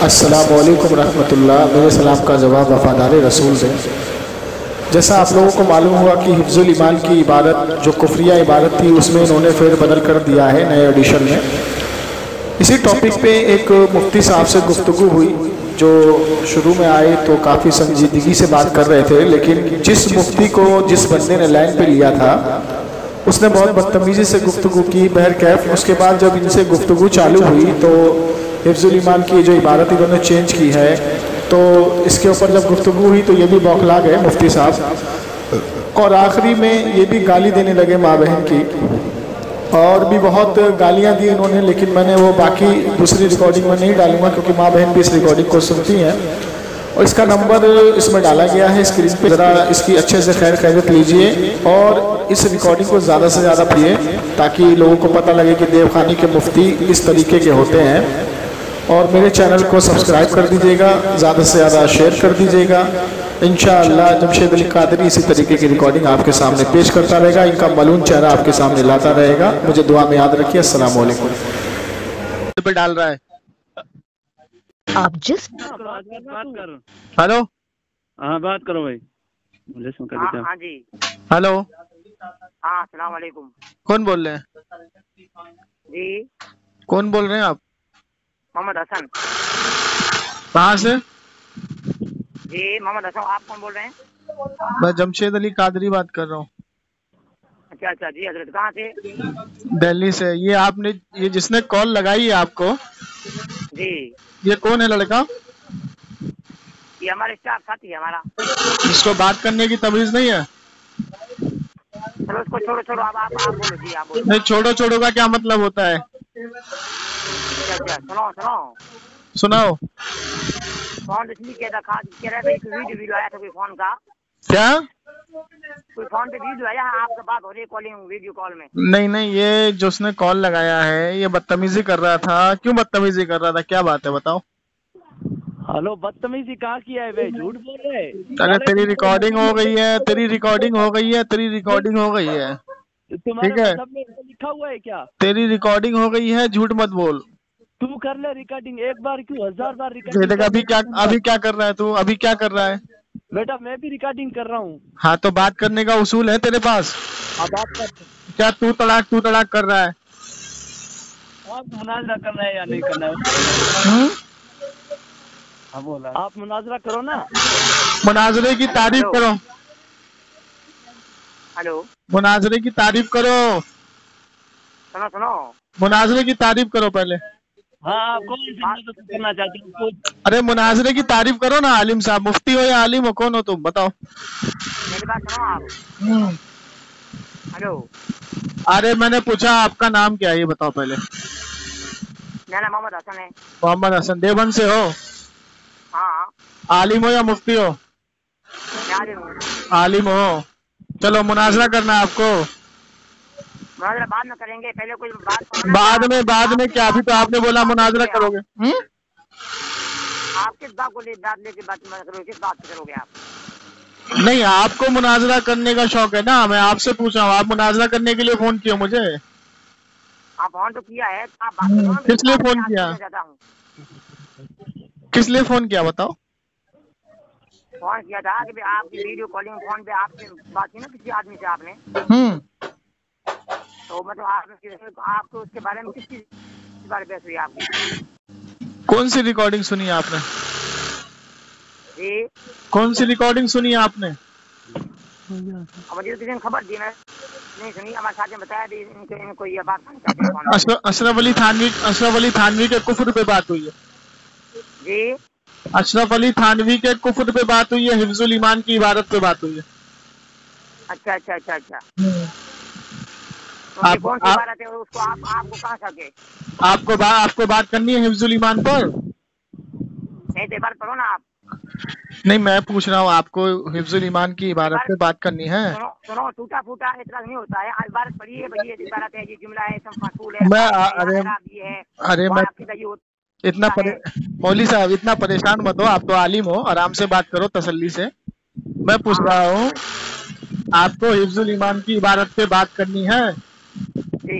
अस्सलामु अलैकुम रहमतुल्लाह। मेरे सलाम का जवाब वफादार रसूल दें। जैसा आप लोगों को मालूम हुआ कि हिफ्जुल ईमान की इबारत जो कुफरिया इबारत थी उसमें इन्होंने फेर बदल कर दिया है नए एडिशन में। इसी टॉपिक पे एक मुफ्ती साहब से गुफ्तगू हुई जो शुरू में आए तो काफ़ी संजीदगी से बात कर रहे थे, लेकिन जिस मुफ्ती को जिस बंदे ने लाइन पे लिया था उसने बहुत बदतमीज़ी से गुफ्तगू की। बहरकैफ उसके बाद जब इनसे गुफ्तगू चालू हुई तो हिफ्जुल ईमान की जो इबारत इन्होंने चेंज की है, तो इसके ऊपर जब गुफ्तगू हुई तो ये भी बौखला गए मुफ्ती साहब, और आखिरी में ये भी गाली देने लगे माँ बहन की, और भी बहुत गालियाँ दी इन्होंने। लेकिन मैंने वो बाकी दूसरी रिकॉर्डिंग में नहीं डालूंगा क्योंकि माँ बहन भी इस रिकॉर्डिंग को सुनती हैं, और इसका नंबर इसमें डाला गया है स्क्रीन पे। ज़रा इसकी अच्छे से खैर खैरियत लीजिए और इस रिकॉर्डिंग को ज़्यादा से ज़्यादा पढ़िए ताकि लोगों को पता लगे कि देवखानी के मुफ्ती इस तरीके के होते हैं। और मेरे चैनल को सब्सक्राइब कर दीजिएगा, ज़्यादा से ज़्यादा शेयर कर दीजिएगा। इंशाअल्लाह जमशेद अली कादरी इसी तरीके की रिकॉर्डिंग आपके सामने पेश करता रहेगा, इनका मलून चेहरा आपके सामने लाता रहेगा। मुझे दुआ में याद रखिए। अस्सलाम वालेकुम। पे डाल रहा है आप जिस बात कर। हेलो, हाँ बात करो भाई। हाँ जी। हेलो, हाँ अस्सलाम वालेकुम। कौन बोल रहे हैं? जी कौन बोल रहे हैं आप? मोहम्मद हसन। कहाँ से? जी मोहम्मद हसन। आप कौन बोल रहे हैं? मैं जमशेद अली कादरी बात कर रहा हूँ। अच्छा अच्छा जी हजरत, कहाँ से? दिल्ली से। ये जिसने कॉल लगाई है आपको, जी ये कौन है लड़का? ये हमारे स्टाफ साथी है हमारा। जिसको बात करने की तमीज नहीं है? चलो उसको छोड़ो छोड़ो, अब आप बोलो जी, आप बोलो। नहीं, छोड़ो छोड़ो का क्या मतलब होता है? अच्छा सुनो सुनो, सुनाओ। फोन इसलिए कह रहा था एक वीडियो आया था कोई फोन का। क्या? कोई फोन पे वीडियो आया, आपसे बात हो रही है कॉलिंग वीडियो कॉल में। नहीं, ये जो उसने कॉल लगाया है ये बदतमीजी कर रहा था। क्यों बदतमीजी कर रहा था? क्या बात है बताओ। हेलो, बदतमीजी कहाँ किया है भाई? झूठ बोल रहे हैं। अरे तेरी रिकॉर्डिंग हो गई है, तेरी रिकॉर्डिंग हो गई है, तेरी रिकॉर्डिंग हो गई है। तुम्हारे ठीक है, मसलब में लिखा हुआ है क्या? तेरी रिकॉर्डिंग हो गई है, झूठ मत बोल। तू कर ले रिकॉर्डिंग, एक बार क्यों 1000 बार रिकॉर्डिंग। देख अभी क्या कर रहा है तू? अभी क्या कर रहा है? बेटा मैं भी रिकॉर्डिंग कर रहा हूँ। हाँ तो बात करने का उसूल है तेरे पास? अब बात कर। क्या तू तड़ाक कर रहा है? आप मुनाजरा करना है या नहीं करना है? हाँ बोला, आप मुनाजरा करो ना। मुनाजरे की तारीफ करो। हेलो, मुनाजरे की तारीफ करो। सुनो सुनो, मुनाजरे की तारीफ करो पहले। हाँ, आप कौन सी मदद करना चाहते हो? अरे मुनाजरे की तारीफ करो ना। आलिम साहब, मुफ्ती हो या आलिम हो, कौन हो तुम बताओ? मेरी बात सुनो आप। हेलो, अरे मैंने पूछा आपका नाम क्या है ये बताओ पहले। मेरा नाम मोहम्मद हसन है। मोहम्मद हसन, देवबंद से हो? हाँ आलिम हो या मुफ्ती हो? आलिम हो। चलो मुनाजरा करना है आपको। मुनाजरा बाद में करेंगे, पहले कोई बात। बाद में क्या? अभी तो आपने बोला मुनाजरा करोगे। आप किस बात को लेके बात करोगे? किस बात पे करोगे आप? नहीं, आपको मुनाजरा करने का शौक है ना, मैं आपसे पूछ रहा हूँ। आप मुनाजरा करने के लिए फोन किया मुझे? आप फोन तो किया है, आप बात करो। किस लिए फोन किया? किस लिए फोन किया बताओ? फोन किया था कि आपकी वीडियो कॉलिंग फोन पे आपसे बात की ना किसी आदमी से आपने। तो मतलब आपको उसके बारे में किस चीज के बारे में बहस हुई आपकी? कौन सी रिकॉर्डिंग सुनी आपने? जी कौन सी रिकॉर्डिंग सुनी आपने? अब मुझे किसी ने खबर दी, मैं नहीं सुनी। हमारे साथ में बताया भी इनको ये बात करनी चाहते हैं। अशरफ अली थानवी के कुफ्र पे बात हुई है। जी अशरफ अली थानवी के कुफ्र पे बात हुई है, हिफ्जुल ईमान की इबारत पे बात हुई है। अच्छा अच्छा अच्छा अच्छा। आप कौन सी इबारत है उसको आपको कहाँ सके? आपको बात करनी है हिफ्जुल ईमान पर? नहीं तो इबारत पढ़ो ना आप। नहीं, मैं पूछ रहा हूँ आपको हिफ्जुल ईमान की इबारत पे बात करनी है। सुनो टूटा फूटा इतराज नहीं होता है। इबारत पढ़ी है भाई, ये इबारत है, ये जुमला है, इसम मफूल है। अरे मैं इतना मौली साहब इतना परेशान मत हो। आप तो आलिम हो, आराम से बात करो तसल्ली से। मैं पूछ रहा हूँ आपको हिफ्जुल ईमान की इबारत पे बात करनी है? जी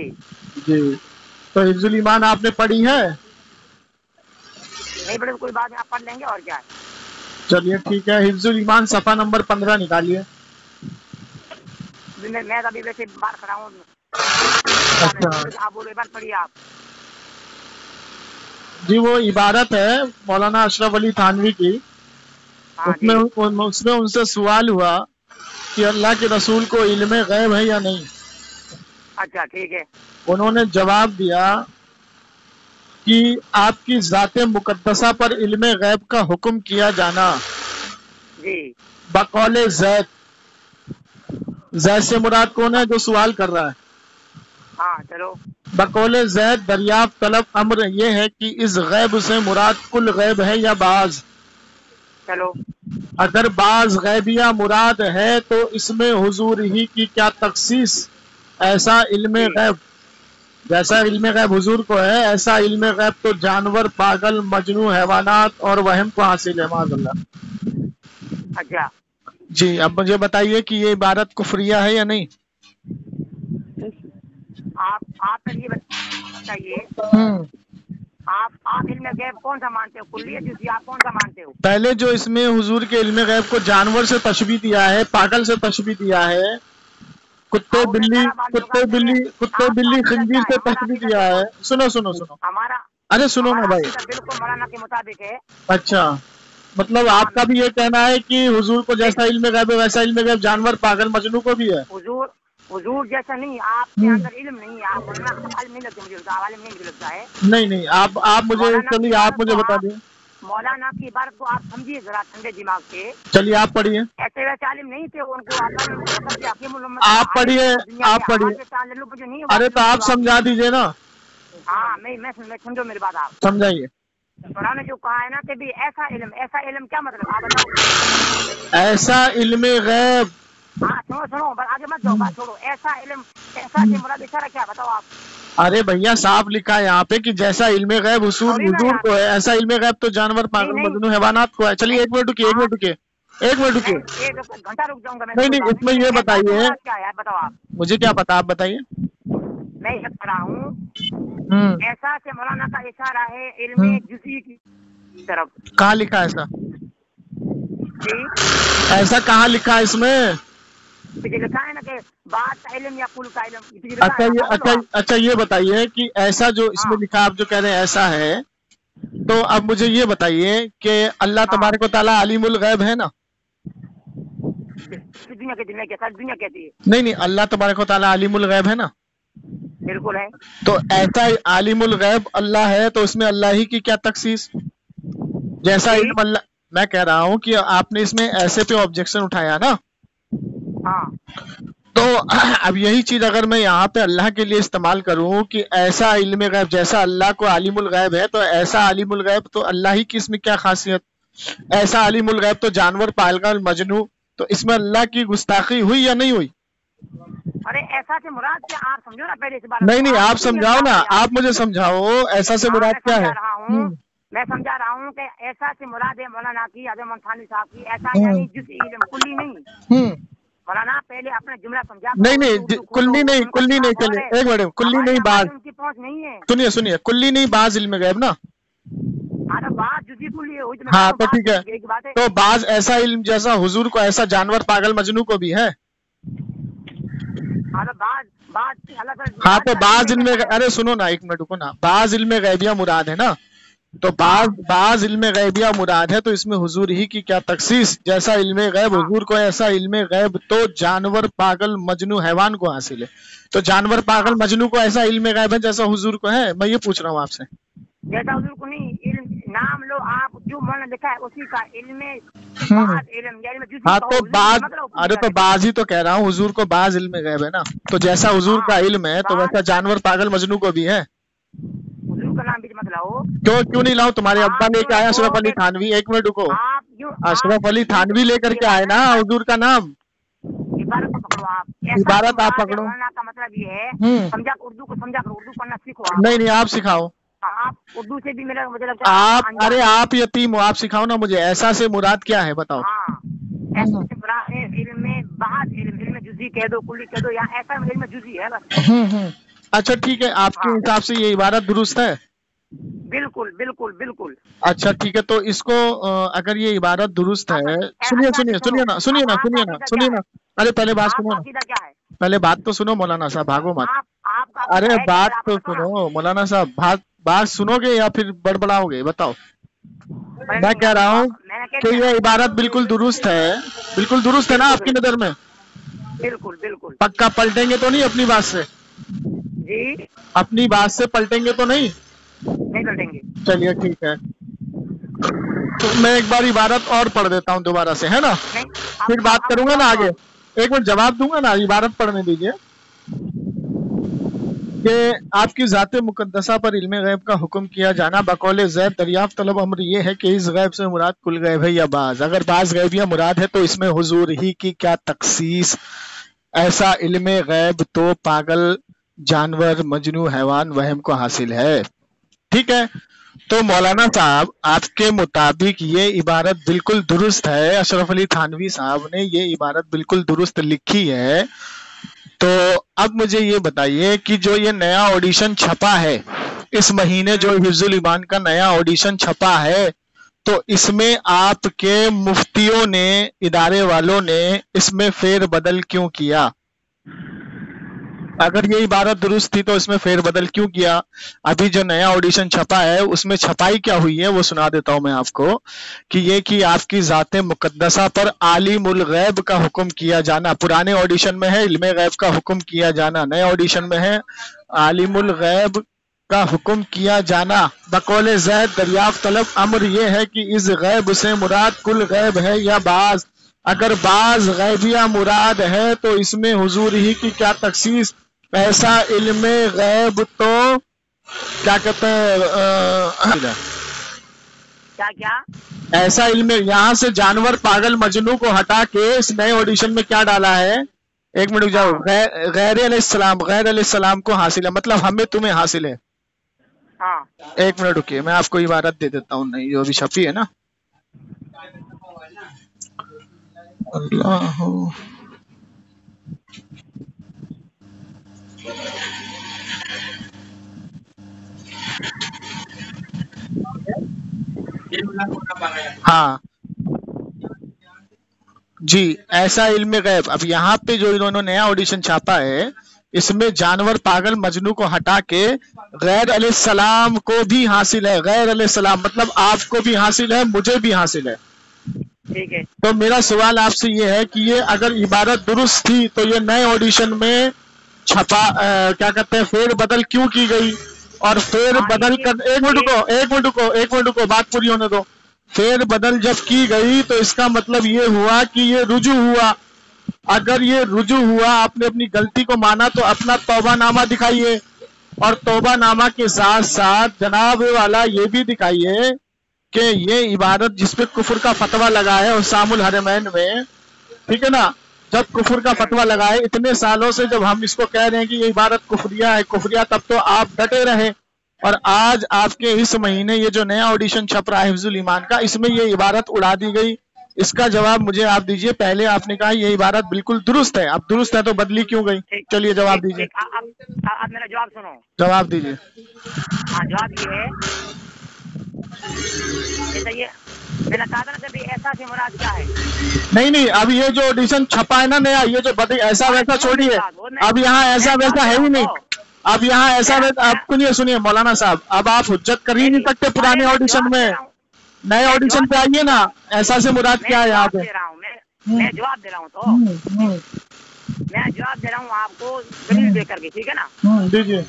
जी। तो हिफ्जुल ईमान आपने पढ़ी है? नहीं पढ़े कोई बात नहीं, आप पढ़ लेंगे और क्या है। चलिए ठीक है, हिफ्जुल ईमान सफ़ा नंबर 15 निकालिए। मैं अभी वैसे बाहर खड़ा हूँ। अच्छा आप बोलो, एक बार पढ़िए आप। जी, वो इबारत है मौलाना अशरफ अली थानवी की। उसमें उनसे सवाल हुआ कि अल्लाह के रसूल को इल्म गैब है या नहीं। अच्छा ठीक है। उन्होंने जवाब दिया कि आपकी ज़ाते मुकद्दसा पर इल्म गैब का हुक्म किया जाना जी बकौले ज़ैद। ज़ैद से मुराद कौन है जो सवाल कर रहा है? हाँ चलो। बकौले ज़ैद दरियाफ्त तलब अम्र ये है कि इस गैब से मुराद कुल गैब है या बाज। चलो अगर बाज गैबिया मुराद है तो इसमें हुजूर ही की क्या तखसीस। ऐसा इल्म गैब, जैसा इल्म गैब हुजूर को है ऐसा इल्म गैब तो जानवर, पागल, मजनू, हैवानात और वहम को हासिल है। माज़अल्लाह। अच्छा जी, अब मुझे बताइए कि ये इबारत कुफरिया है या नहीं। आप फिर ये बताइए, आप इल्म गैब कौन सा मानते हो, कुल्ली जुज़वी, आप कौन सा मानते हो? पहले जो इसमें हुजूर के इल्म गैब को जानवर से तशबीह दिया है, पागल से तशबीह दिया है, कुत्ते बिल्ली खंजीर से तशबीह दिया है। सुनो हमारा, अरे सुनो ना भाई। बिल्कुल मौलाना के मुताबिक है। अच्छा, मतलब आपका भी ये कहना है कि हुजूर को जैसा इल्म गैब है वैसा इल्म गैब जानवर, पागल, मजनू को भी है। हुजूर जैसा नहीं, आपके अंदर इल्म नहीं है। आप मौलाना आलिम नहीं लगते मुझे, आलिम नहीं मुझे लगता है। नहीं, आप मुझे चलिए, आप मुझे बता दिए मौलाना की इबारत को आप समझिए जरा ठंडे दिमाग से। चलिए आप पढ़िए। ऐसे वैसे आलिम नहीं थे उनको, आप पढ़िए। अरे तो आप समझा दीजिए ना। हाँ मैं समझो मेरी बात, आप समझाइए। कुरान ने जो कहा है ना कि भी ऐसा इल्म क्या मतलब, आप बताओ। ऐसा इल्म गैब, हाँ सुनो आगे मत जाओ, बात छोड़ो। ऐसा इल्म, ऐसा से मुराद इशारा क्या, बताओ आप। अरे भैया साफ लिखा है यहाँ पे कि जैसा इल्म गैब हुजूर को है ऐसा इल्म गैब तो जानवर, पागल, मजनू, हैवानात को है। चलिए एक मिनट रुकिए। एक घंटा रुक जाऊंगा मैं। नहीं, इसमें ये बताइए, क्या है बताओ आप। मुझे क्या पता, आप बताइए। मैं ये कह रहा हूँ ऐसा से मौलाना का इशारा है इल्म जुज़वी की तरफ। कहाँ लिखा है ऐसा? जी ऐसा कहाँ लिखा है इसमें? लिखा है ना कि बात का इल्म या कुल का इल्म। अच्छा ये बताइए कि ऐसा जो इसमें लिखा, आप जो कह रहे हैं ऐसा है, तो अब मुझे ये बताइए कि अल्लाह तबारक व तआला आलिमुल गैब है ना? दुनिया कहती है। नहीं, अल्लाह तबारक व तआला आलिमुल गैब है ना? बिल्कुल है। तो ऐसा आलिमुल गैब अल्लाह है तो उसमें अल्लाह ही की क्या तखसीस। जैसा इल्म अल्लाह, मैं कह रहा हूँ कि आपने इसमें ऐसे पे ऑब्जेक्शन उठाया ना। हाँ। तो अब यही चीज अगर मैं यहाँ पे अल्लाह के लिए इस्तेमाल करूँ कि ऐसा इल्म गैब, जैसा अल्लाह को आलिमुल गैब है तो ऐसा आलिमुल गैब तो अल्लाह ही की इसमें क्या खासियत। ऐसा आलिमुल गैब तो जानवर, पागल, मजनू, तो इसमें अल्लाह की गुस्ताखी हुई या नहीं हुई? अरे ऐसा से मुराद क्या, आप समझो ना पहले इस बात। नहीं, आप समझाओ ना, आप मुझे समझाओ ऐसा से मुराद क्या है। मैं समझा रहा हूँ कि ऐसा से मुराद है मौलाना की, आज़म थानवी साहब की, ऐसा यानी जुज़वी इल्म, कुल्ली नहीं। मौलाना पहले अपना जुमला समझा। नहीं, कुल्ली नहीं, चलिए एक मिनट, कुल्ली नहीं बाज, उनकी पहुंच नहीं है। सुनिए, कुल्ली नहीं बाज इल्म गैब ना। बात जुज़वी कुल्ली है। हाँ तो ठीक है, तो बाज ऐसा इल्म जैसा हुजूर को ऐसा जानवर, पागल, मजनू को भी है। हाँ तो बाज इल्म, अरे सुनो ना, एक मिनट रुको ना। बाज इल्म गैबिया मुराद है ना, तो बाज इल्म गैबिया मुराद है तो इसमें हुजूर ही की क्या तखसीस। जैसा इल्म गैब हुजूर को है ऐसा इल्म गैब तो जानवर, पागल, मजनू, हैवान को हासिल है। तो जानवर, पागल, मजनू को ऐसा इल्म गैब है जैसा हुजूर को है। मैं ये पूछ रहा हूँ आपसे। जैसा हुजूर को नहीं, नाम लो आप, जो मैंने लिखा है उसी का इल्म। हाँ तो बाज, अरे तो बाज ही तो कह रहा हूँ, हुजूर को बाज इल्म गैब है ना, तो जैसा हुजूर का इल्म है तो वैसा जानवर, पागल, मजनू को भी है। हुजूर का नाम भी मत लाओ। क्यों नहीं लाऊं? तुम्हारे अब्बा लेके आया अशरफ अली थानवी। एक मिनट रुको, अशरफ अली थानवी लेकर के आए ना हुजूर का नाम। इबारत पकड़ो आप, इबारत आप पकड़ो। का मतलब ये है समझा, उर्दू को समझा कर उर्दू पढ़ना सीखो। नहीं, आप सिखाओ। आप उर्दू से भी मेरा मुझे लगता है आप, अरे आप यतीम हो, आप सिखाओ ना मुझे। ऐसा से मुराद क्या है बताओ। हाँ, ऐसा से मुराद है इल्म बात, इल्म जुज़वी कह दो, कुल्ली कह दो, या ऐसा इल्म जुज़वी है बस। अच्छा ठीक है, आपके हिसाब से ये इबारत दुरुस्त है? बिल्कुल बिल्कुल बिल्कुल। अच्छा ठीक है, तो इसको अगर ये इबारत दुरुस्त है, सुनिए सुनिए सुनिए ना सुनिए ना सुनिए ना सुनिए ना, अरे पहले बात सुनो ना, क्या है? पहले बात तो सुनो मौलाना साहब, भागो मत। आपका अरे बात तो सुनो मौलाना साहब, बात सुनोगे या फिर बड़बड़ाओगे, बताओ। मैं कह रहा हूँ कि ये इबारत बिल्कुल दुरुस्त है, बिल्कुल दुरुस्त है ना आपकी नजर में? बिल्कुल बिल्कुल। पक्का पलटेंगे तो नहीं अपनी बात से? जी, अपनी बात से पलटेंगे तो नहीं? नहीं पलटेंगे। चलिए ठीक है, तो मैं एक बार इबारत और पढ़ देता हूँ दोबारा से, है ना? फिर बात करूंगा ना आगे। एक मिनट जवाब दूंगा ना, इबारत पढ़ने दीजिए। कि आपकी ज़ात मुकद्दसा पर इल्म गैब का हुक्म किया जाना बकौल ज़ैब दरियाफ्त तलब अम्र ये है कि इस गैब से मुराद कुल गैब है या बाज। अगर बाज गैबिया मुराद है तो इसमें हुजूर ही की क्या तखसीस। ऐसा इल्म गैब तो पागल जानवर मजनू हैवान वहम को हासिल है। ठीक है, तो मौलाना साहब आपके मुताबिक ये इबारत बिल्कुल दुरुस्त है, अशरफ अली थानवी साहब ने ये इबारत बिल्कुल दुरुस्त लिखी है। तो अब मुझे ये बताइए कि जो ये नया ऑडिशन छपा है इस महीने, जो हिफ्जुल ईमान का नया ऑडिशन छपा है, तो इसमें आपके मुफ्तियों ने, इदारे वालों ने इसमें फेर बदल क्यों किया? अगर ये इबारत दुरुस्त थी तो इसमें फेर बदल क्यों किया? अभी जो नया ऑडिशन छपा है उसमें छपाई क्या हुई है वो सुना देता हूं मैं आपको, कि ये कि आपकी ज़ात मुकद्दसा पर आलिमुल गैब का हुक्म किया जाना। पुराने ऑडिशन में है इल्मे गैब का हुक्म किया जाना, नए ऑडिशन में है आलिमुल गैब का हुक्म किया जाना। बकौल ज़ैद दरियाफ्त तलब अम्र ये है कि इस गैब से मुराद कुल गैब है या बाज। अगर बाज गैबिया मुराद है तो इसमें हुजूर ही की क्या तखसीस। ऐसा इल्म गैब तो क्या कहते हैं, क्या ऐसा इल्म, यहाँ से जानवर पागल मजनू को हटा के इस नए ऑडिशन में क्या डाला है? एक मिनट जाओ, गैर अलैहिस्सलाम को हासिल है, मतलब हमें तुम्हें हासिल है। हाँ। एक मिनट रुकिए, मैं आपको इबारत दे देता हूँ, नहीं जो अभी छपी है ना। अल्लाह हाँ जी, ऐसा इल्म गैब। अब यहाँ पे जो इन्होंने नया ऑडिशन छापा है इसमें जानवर पागल मजनू को हटा के गैर अलैहिस्सलाम को भी हासिल है। गैर अलैहिस्सलाम मतलब आपको भी हासिल है, मुझे भी हासिल है। ठीक है, तो मेरा सवाल आपसे ये है कि ये अगर इबारत दुरुस्त थी तो ये नए ऑडिशन में छपा क्या कहते हैं फेर बदल क्यों की गई? और फेर बदल कर, एक मिनट को बात पूरी होने दो। फेर बदल जब की गई तो इसका मतलब ये हुआ कि ये रुजू हुआ। अगर ये रुजू हुआ, आपने अपनी गलती को माना, तो अपना तौबा नामा दिखाइए, और तौबा नामा के साथ साथ जनाब वाला ये भी दिखाइए कि ये इबारत जिसपे कुफर का फतवा लगा है हुसामुल हरमैन में, ठीक है ना, जब कुफर का फतवा लगा है इतने सालों से, जब हम इसको कह रहे हैं कि ये इबारत कुफरिया है कुफरिया, तब तो आप डटे रहे। और आज आपके इस महीने ये जो नया ऑडिशन छप रहा है हिफ्जुल ईमान का, इसमें ये इबारत उड़ा दी गई। इसका जवाब मुझे आप दीजिए। पहले आपने कहा ये इबारत बिल्कुल दुरुस्त है, अब दुरुस्त है तो बदली क्यों गई? चलिए जवाब दीजिए। आप मेरा जवाब सुनो। जवाब दीजिए। हाँ, जवाब ये है, ये मैंने कहा था ना जब ऐसा से मुराद क्या है। नहीं, अब ये जो ऑडिशन छपा है ना नया, ये जो ऐसा वैसा छोड़िए, अब यहाँ ऐसा वैसा है ही नहीं। अब यहाँ ऐसा वैसा, आप सुनिए मौलाना साहब, अब आप हुज्जत कर ही नहीं सकते पुराने ऑडिशन में, नए ऑडिशन पे आइए ना। ऐसा से मुराद क्या है यहाँ पे? मैं जवाब दे रहा हूँ, तो मैं जवाब दे रहा हूँ आपको दलील दे करके, ठीक है ना? दीजिए।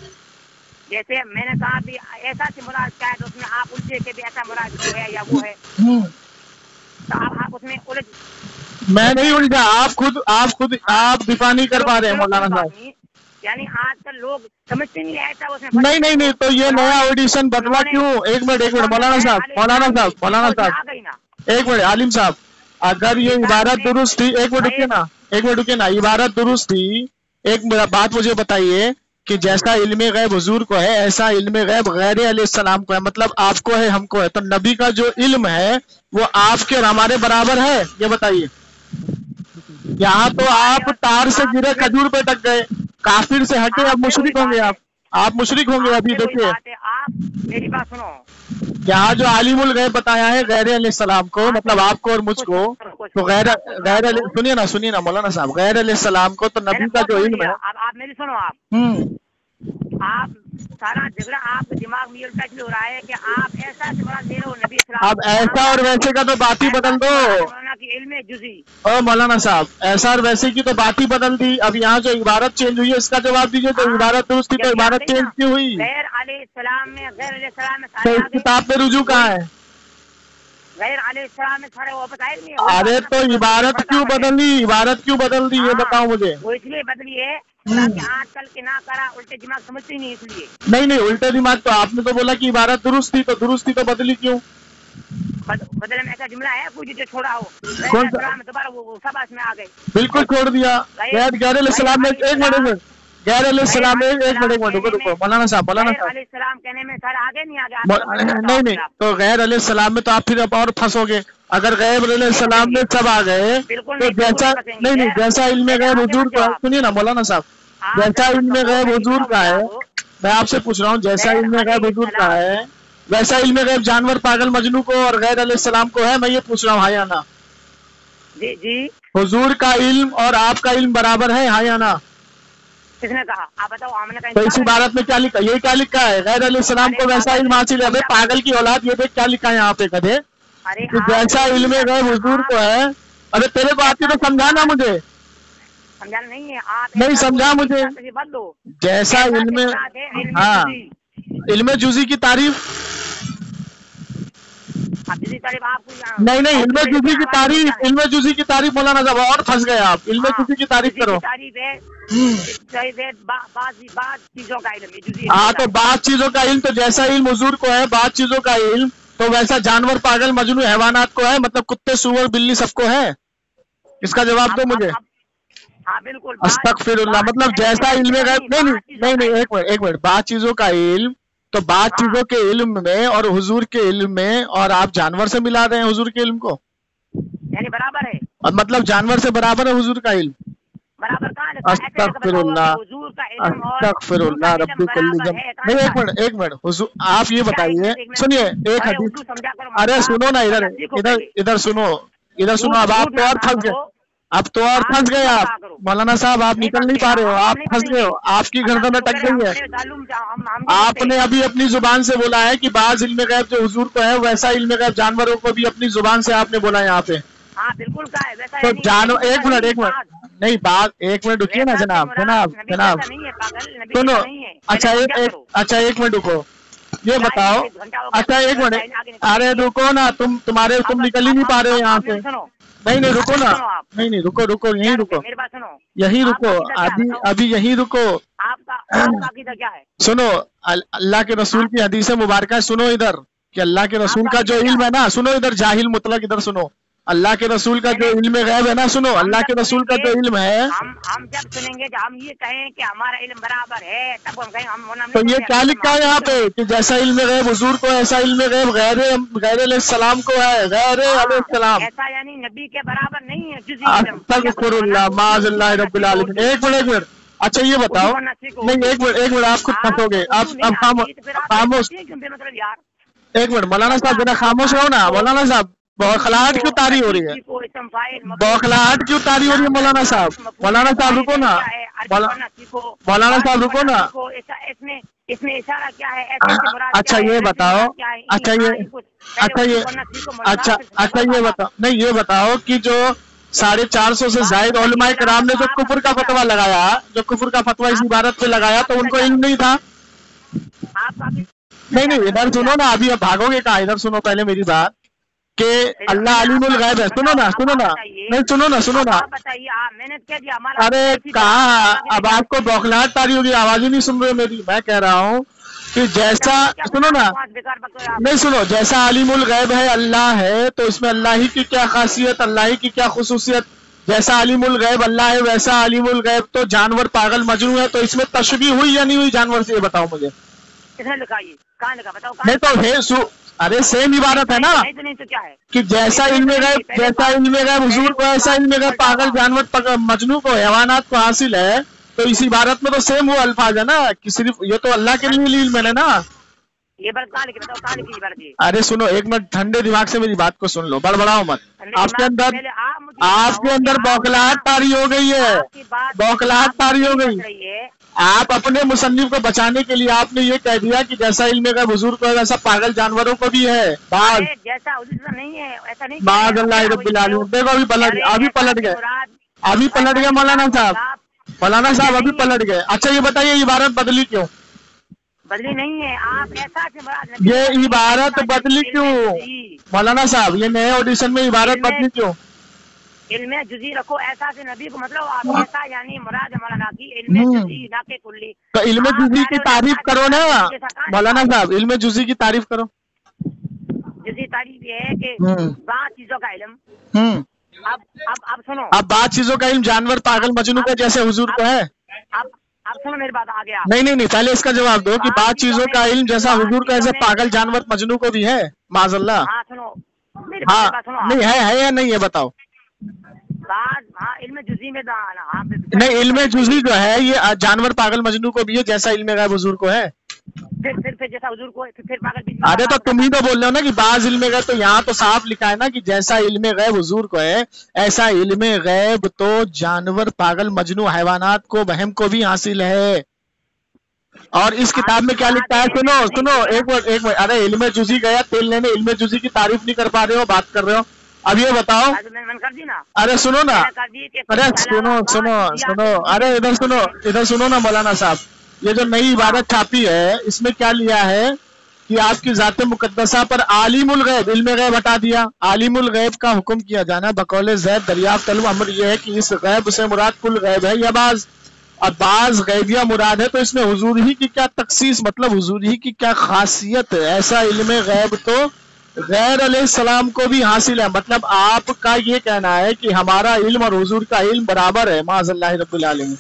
जैसे मैंने कहा भी ऐसा से मुराद क्या है, तो उसमें आप उलझे के भी ऐसा मुराद जो है या वो है, तो आप उसमें उलझ। मैं नहीं उलझा, आप दिफा नहीं कर पा रहे हैं मौलाना साहब। यानी आजकल लोग समझते नहीं ऐसा उसमें। नहीं, तो ये नया ऑडिशन बदला क्यों? एक मिनट मौलाना साहब, एक मिनट आलिम साहब, अगर ये इबारत दुरुस्त थी, एक मिनट रुकिए ना, इबारत दुरुस्त थी, एक बात मुझे बताइए कि जैसा इल्मे गैब हुजूर को है ऐसा इल्मे गैब गैर अलैहिस्सलाम को है, मतलब आपको है हमको है, तो नबी का जो इल्म है वो आपके और हमारे बराबर है? ये बताइए। यहाँ तो आप तार से गिरे खजूर पे टक गए, काफिर से हटे, अब मुशरिक होंगे आप मुशरिक होंगे। अभी देखिए, आप मेरी बात सुनो, यहाँ जो आलिमुल गैब बताया है गैर अलैहिस्सलाम को, मतलब आपको और मुझको, तो गैर सुनिए ना मौलाना साहब, गैर अलैहिस्सलाम को तो नबी का जो इल्म है। आप मेरी सुनो, आप सारा झगड़ा आपके दिमाग में उल्टा हो रहा है कि आप ऐसा दे रहे हो नबी। अब ऐसा और वैसे का तो बात ही बदल दो मौलाना साहब, ऐसा और वैसे की तो बात ही बदल दी। अब यहाँ जो इबारत चेंज हुई है इसका जवाब दीजिए। तो इबारत दुरुस्त थी तो इबारत चेंज क्यों हुई? गैर अलैहिस्सलाम में तो इस किताब में रुजू कहाँ है? गैर अलैहिस्सलाम में सारे वो बताए नहीं। अरे तो इबारत क्यों बदली? इबारत क्यों बदल दी ये बताओ मुझे। वो इसलिए बदली है ताकि आजकल के ना करा उल्टे दिमाग समझते नहीं, इसलिए। नहीं उल्टे दिमाग तो आपने तो बोला कि इबारत दुरुस्त थी, तो दुरुस्त थी तो बदली क्यों? बदले में ऐसा जुमला है कुछ जो छोड़ा हो, कौन सा? दोबारा वो सब में आ गए, बिल्कुल छोड़ दिया। गैर अलैहिस्सलाम में एक मिनट, गैर अलैहिस्सलाम में एक मिनट रुको मौलाना साहब कहने में सर आगे नहीं आगे। नहीं तो गैर अलैहिस्सलाम में तो आप फिर अब और फंसोगे। अगर गैर अलैहिस्सलाम में सब आ गए तो जैसा नहीं जैसा इल्म गैब हुजूर का, सुनिए ना मौलाना साहब, जैसा इल्म गैब हुजूर का है, मैं आपसे पूछ रहा हूँ, जैसा इल्म गैब हुजूर का है वैसा इल्म गैब जानवर पागल मजनू को और गैर अलैहिस्सलाम को है? मैं ये पूछ रहा हूँ, हाँ या ना? जी हुजूर का इल्म और आपका इल्म बराबर है, हाँ या ना? किसने कहा? आप बताओ। हमने कहा। तो इस इबारत में क्या लिखा? ये क्या लिखा है? गैर अलैहिस्सलाम को वैसा इल्म हासिल है। पागल की औलाद, ये देख क्या लिखा है यहाँ पे कदे कि जैसा इल्म गैब हुजूर को है। अरे तेरे को आती तो समझाना मुझे। समझाना नहीं है आप, नहीं समझा मुझे। जैसा इल्म, हाँ इल्म जुज़ी की तारीफ, नहीं इल्म जुज़ी की तारीफ, इल्म जुज़ी की तारीफ मौलाना साहब और फंस गए आप। इल्म जुज़ी की तारीफ करो। हाँ तो बाद चीजों का इल्म, तो जैसा इल्म हुजूर को है बाद चीजों का इल्म, तो वैसा जानवर पागल मजनू हैवानात को है, मतलब कुत्ते सूअर बिल्ली सबको है। इसका जवाब दो मुझे। बिल्कुल। अस्तगफिरुल्लाह, मतलब जैसा इल्म गैब, नहीं एक मिनट, बाद चीजों का इल्म, तो बाद चीजों के इल्म में और हुजूर के इल्म में, और आप जानवर से मिला रहे हैं हुजूर के इल्म को, यानी बराबर है। और मतलब जानवर से बराबर है हुजूर का इल्म। अस्तगफिरुल्लाह अस्तगफिरुल्लाह रब्बी कुल्ली जम। नहीं एक मिनट हुजूर, आप ये बताइए, सुनिए एक हदीस, अरे सुनो ना, इधर सुनो। अब आप तो और फंस गए, अब तो और फंस गए आप मौलाना साहब, आप निकल नहीं पा रहे हो, आप फंस गए हो, आपकी गर्दन अटक गई है। आपने अभी अपनी जुबान से बोला है कि बाज इल्म गैब जो हुजूर को है वैसा इल्म गैब जानवरों को भी अपनी जुबान से आपने बोला है यहाँ पे। बिल्कुल का है वैसा। तो जानो एक मिनट नहीं बात, एक मिनट रुकिए ना जनाब सुनो। अच्छा एक मिनट रुको, ये बताओ। अच्छा एक मिनट, अरे रुको ना, तुम निकल ही नहीं पा रहे हो यहाँ से। नहीं रुको ना, नहीं रुको यहीं रुको, यहीं रुको, अभी यहीं रुको। आपका क्या है? सुनो, अल्लाह के रसूल की हदीस मुबारक सुनो इधर, कि अल्लाह के रसूल का जो इल्म है ना, सुनो इधर जाहिल मुतलक, इधर सुनो, अल्लाह के रसूल का जो इल्म गैब है ना, सुनो अल्लाह के रसूल का जो इल्म है, हम जब सुनेंगे जब हम ये कहें कि हमारा इल्म बराबर है तब हम कहें हम तो ये क्या लिखा है यहाँ पे कि जैसा इल्म गैब हुजूर को ऐसा इल्म गैब गैर अलैहिस्सलाम को है, गैर अलैहिस्सलाम, ऐसा यानी नबी के बराबर नहीं है। अस्तगफिरुल्लाह माअज़ल्लाह रब्बिल आलमीन। एक मिनट, अच्छा ये बताओ, नहीं एक मिनट आप खुद फंसोगे, आप खामोश, एक मिनट मौलाना साहब जरा खामोश रहो ना। मौलाना साहब बौखलाहट क्यों तारी हो रही है? बौखलाहट क्यों तारी हो रही है मौलाना साहब? मौलाना साहब रुको ना, मौलाना साहब रुको ना। इसमें इशारा क्या है? अच्छा ये बताओ, अच्छा ये बताओ, नहीं ये बताओ कि जो 450 से जायद उलमाए किराम ने जो कुफर का फतवा लगाया, जो कुफर का फतवा इस इबारत पे लगाया, तो उनको इल्म नहीं था? नहीं इधर सुनो ना, अभी अब भागोगे कहाँ, इधर सुनो पहले मेरी बात कि अल्लाह अलीमुल गैब है। सुनो ना, नहीं सुनो ना, अरे कहाँ, अब आपको बौखलाहट तारी होगी, आवाज ही नहीं सुन रहे मेरी। मैं कह रहा हूँ कि जैसा, सुनो ना, नहीं सुनो, जैसा अलीमुल गैब है अल्लाह है, तो इसमें अल्लाह ही की क्या खासियत, अल्लाह ही की क्या खुसूसियत? जैसा अलीमुल गैब अल्लाह है वैसा अलीमुल गैब तो जानवर पागल मजनू है, तो इसमें तशबीह हुई या नहीं हुई जानवर से, ये बताओ मुझे। नहीं तो है अरे सेम इबारत है ना, कि जैसा इल्म गैब हुजूर को ऐसा इल्म गैब पागल जानवर मजनू को हैवानात को हासिल है, तो इस इबारत में तो सेम वो अल्फाज है ना, कि सिर्फ ये तो अल्लाह के लिए इल्म है ना। ये बात कहाँ लिखी बताओ, कहाँ लिखी ये बात? अरे सुनो एक मिनट, ठंडे दिमाग से मेरी बात को सुन लो, बड़बड़ाओ मत। आपके अंदर बौखलाहट तारी हो गई है, बौखलाहट तारी हो गई। आप अपने मुसन्निफ को बचाने के लिए आपने ये कह दिया कि जैसा इल्म गैब हुजूर को है वैसा पागल जानवरों को भी है। बाज जैसा हुजूर नहीं है ऐसा नहीं। बाज अल्लाह रब्बिल आलमीन। देखो अभी पलट गए, अभी पलट गए मौलाना साहब, अभी पलट गए। अच्छा ये बताइए इबारत बदली क्यों? बदली नहीं है, आप ऐसा से मुराद ये इबारत बदली क्यों मौलाना साहब? ये नए ऑडिशन में इबारत बदली क्यों? इल्मे जुजी रखो ऐसा से नबी को, मतलब आप ऐसा यानी मुराद मौलाना की इल्मे जुजी ना के कुल्ली। तो इल्मे जुजी की तारीफ करो ना मौलाना साहब, इल्मे जुजी की तारीफ करो। जुजी तारीफ ये है कि बात चीजों का इल्म। अब सुनो, अब बात चीजों का इल्म जानवर पागल मजनू का जैसे हुजूर को है। अब सुनो मेरी बात, आ गया। नहीं पहले इसका जवाब दो कि बात चीजों का इल्म जैसा हुजूर का ऐसे पागल जानवर मजनू को भी है माज़अल्लाह। हाँ सुनो मेरी हाँ बात सुनो। नहीं है या नहीं है बताओ। हाँ इल्म जुजी में नहीं, इल्म जुजी जो है ये जानवर पागल मजनू को भी है जैसा इल्म गैब हुजूर को है। फिर जैसा हुजूर को फिर पागल। अरे तो तुम ही तो बोल रहे हो ना कि बाज इल्म गैब, तो यहाँ तो साफ लिखा है ना कि जैसा इल्म गैब हुजूर को है ऐसा इल्म गैब तो जानवर पागल मजनू हैवानात को वहम को भी हासिल है। और इस किताब में क्या लिखता है? सुनो एक मिनट। अरे इल्म जुजी गया तेल लेने, इल्म जुजी की तारीफ नहीं कर पा रहे हो, बात कर रहे हो। अब ये बताओ। अरे सुनो ना, अरे सुनो, अरे इधर सुनो ना मौलाना साहब, ये जो नई इबारत छापी है इसमें क्या लिया है कि आपकी ज़ात मुकद्दसा पर आलिमुल गैब, इल्म गैब हटा दिया। आलिमुल गैब का हुक्म किया जाना बकौले ज़ैद दरियाफ्त तलब अमर यह है कि इस गैब से मुराद कुल गैब है या बाज, और बाज गैबिया मुराद है। तो इसमें हुजूर ही की क्या तखसीस, मतलब हुजूर ही की क्या खासियत है? ऐसा इल्म गैब तो गैर अलैहिस्सलाम को भी हासिल है। मतलब आपका ये कहना है कि हमारा इल्म और हुजूर का इल्म बराबर है माज़अल्लाह रब्बिल आलमीन।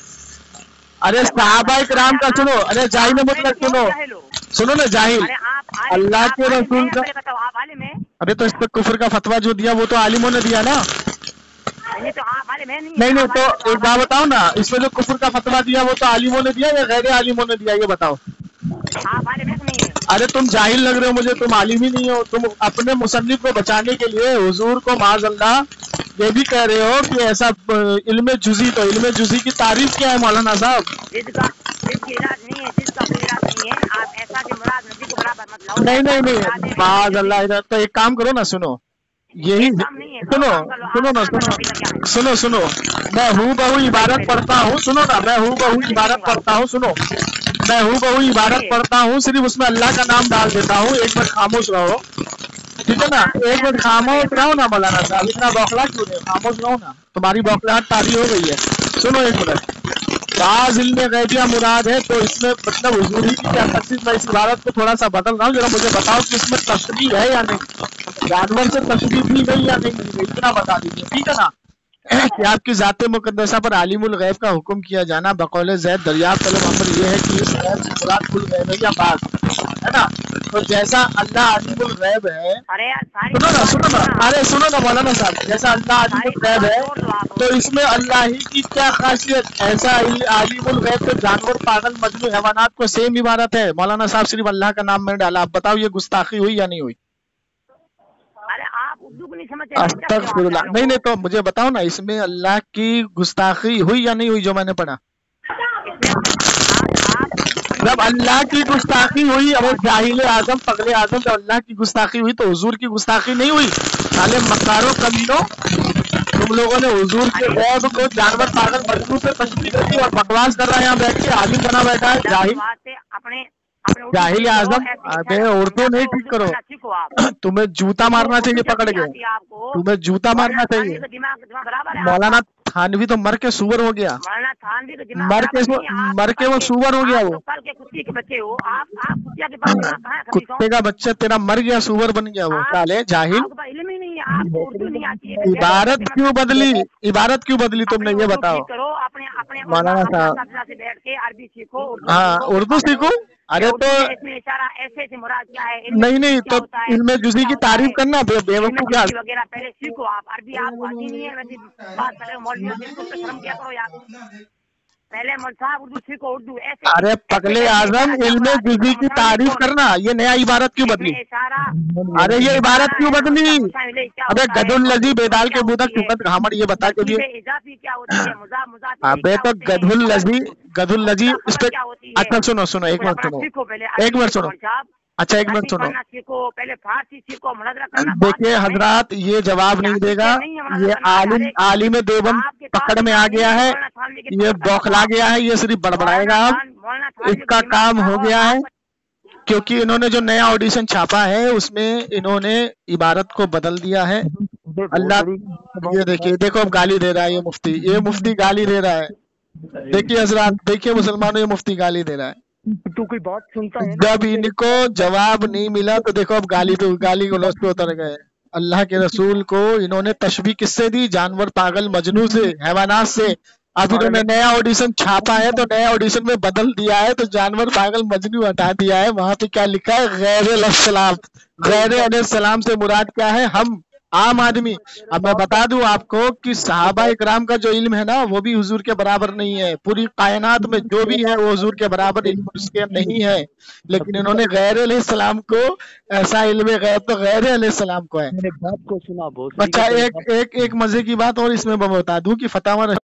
अरे सहाबा इकराम का सुनो, अरे जाहिल मतलब सुनो ना जाहिल, अल्लाह के रसूल का। अरे तो इस पर कुफर का फतवा जो दिया वो तो आलिमों ने दिया ना। नहीं तो एक बात बताओ ना, इसमें जो कुफर का फतवा दिया वो तो आलिमों ने दिया या गैर आलिमों ने दिया, ये बताओ। अरे तुम जाहिल लग रहे हो मुझे, तुम आलिम ही नहीं हो। तुम अपने मुसन्निफ को बचाने के लिए हुजूर को माज़अल्लाह ये भी कह रहे हो कि ऐसा इल्म जुजी, तो इल्म जुजी की तारीफ क्या है मौलाना साहब? नहीं माज़अल्लाह। तो एक काम करो ना, सुनो यही सुनो मैं हूँ बहु इबारत पढ़ता हूँ, सुनो ना, मैं हूँ बहु इबारत पढ़ता हूँ, सुनो मैं हूँ बहु इबारत पढ़ता हूँ, सिर्फ उसमें अल्लाह का नाम डाल देता हूँ। एक मिनट खामोश रहो, ठीक है ना, एक मिनट खामोश रहो ना मौलाना साहब, इतना बौखला क्यों नहीं, खामोश रहो ना, तुम्हारी बौखलाहट तारी हो गई है। सुनो एक मिनट, बाज़ इल्म गैबिया मुराद है तो इसमें मतलब हुजूर ही की क्या तखसीस? मैं इस इबारत को थोड़ा सा बदल रहा हूँ, जरा मुझे बताओ कि इसमें तशबीह है या नहीं, जानवर से तशबीह दी गई या नहीं, इतना बता दीजिए, ठीक है ना। कि आपकी ज़ात मुकद्दसा पर आलिमुल गैब का हुक्म किया जाना बकौले ज़ैद दरियाफ्त तलब अमर यह है कि इस गैब से मुराद कुल गैब है या बाज़, है ना। तो जैसा अल्लाह आलिमुल गैब है, सुनो ना मौलाना साहब, जैसा अल्लाह आलिमुल गैब है तो इसमें अल्लाह ही की क्या खासियत? ऐसा आलिमुल गैब तो जानवर पागल मजनू हैवानात को सेम इबारत है। मौलाना साहब सिर्फ अल्लाह का नाम मैंने डाला, आप बताओ ये गुस्ताखी हुई या नहीं हुई? अस्तगफिरुल्लाह। नहीं तो मुझे बताओ ना, इसमें अल्लाह की गुस्ताखी हुई या नहीं हुई जो मैंने पढ़ा? जब अल्लाह की गुस्ताखी हुई, अब जाहिल आजम पगले आजम, जब अल्लाह की गुस्ताखी हुई तो हुजूर की गुस्ताखी नहीं हुई? साले मकारो कमीनो, तुम लोगों ने हुजूर के गैब को जानवर पागल मजनू से तशबीह कर दी और बकवास कर रहा है, यहाँ बैठ के आलिम बना बैठा है जाहिल आजम। अबे उर्दू नहीं ठीक करो, तुम्हें जूता मारना चाहिए पकड़ के, तुम्हें जूता मारना चाहिए। मौलाना थानवी तो मर के सुअर हो गया, मर के वो सुअर हो गया, वो कुत्ते का बच्चा तेरा मर गया, सुअर बन गया वो, साले जाहिल। इबारत क्यों बदली, इबारत क्यों बदली तुमने ये बताओ मौलाना साहब। हाँ उर्दू सीखो। अरे तो नहीं तो इल्म जुज़ी की तारीफ करना बेवकूफ क्या वगैरह पहले सीखो आप, अरबी आपको आती नहीं है, बात कर रहे हो मौलवी, शर्म किया करो यार। पहले मुल्क उर्दू सीखो, उर्दू ऐसे। अरे पगले आजम, इल्मे जुज़ी की तारीफ करना, ये नया इबारत क्यों बदली? अरे ये इबारत क्यों बदली? अबे गदुल लजी बेदाल के बुदक चुकत घामड़, ये बता के दिए। अबे तो गदुल लजी इस पे। अच्छा सुनो सुनो, एक मिनट सुनो। अच्छा एक मिनट सुनो। पहले फारसी सीखो, देखिए हजरात, ये जवाब नहीं देगा। ये आलिम देवबंद पकड़ में आ गया है, ये बौखला गया है, ये सिर्फ बड़बड़ाएगा। अब इसका काम हो गया है, क्योंकि इन्होंने जो नया ऑडिशन छापा है उसमें इन्होंने इबारत को बदल दिया है। अल्लाह, ये देखिए, देखो अब गाली दे रहा है ये मुफ्ती गाली दे रहा है। देखिए हजरात, देखिए मुसलमानों, ये मुफ्ती गाली दे रहा है। तू कोई बात सुनता है? जब इनको जवाब नहीं मिला तो देखो अब गाली गलौज पे उतर गए। अल्लाह के रसूल को इन्होंने तशबीह किससे दी? जानवर, पागल, मजनू से, हैवानात से। अब इन्होंने नया ऑडिशन छापा है तो नया ऑडिशन में बदल दिया है, तो जानवर, पागल, मजनू हटा दिया है। वहां पे क्या लिखा है? गैर अलैहिस्सलाम से मुराद क्या है? हम आम आदमी। अब मैं बता दूं आपको कि सहाबा इकराम का जो इल्म है ना, वो भी हुजूर के बराबर नहीं है। पूरी कायनात में जो भी है वो हुजूर के बराबर इल्म उसके नहीं है, लेकिन इन्होंने गैर अलैहिस्सलाम को ऐसा इल्म गैब तो गैर अलैहिस्सलाम को है। मेरे बात को सुना बहुत। अच्छा एक मजे की बात और इसमें मैं बता दूं कि फतावा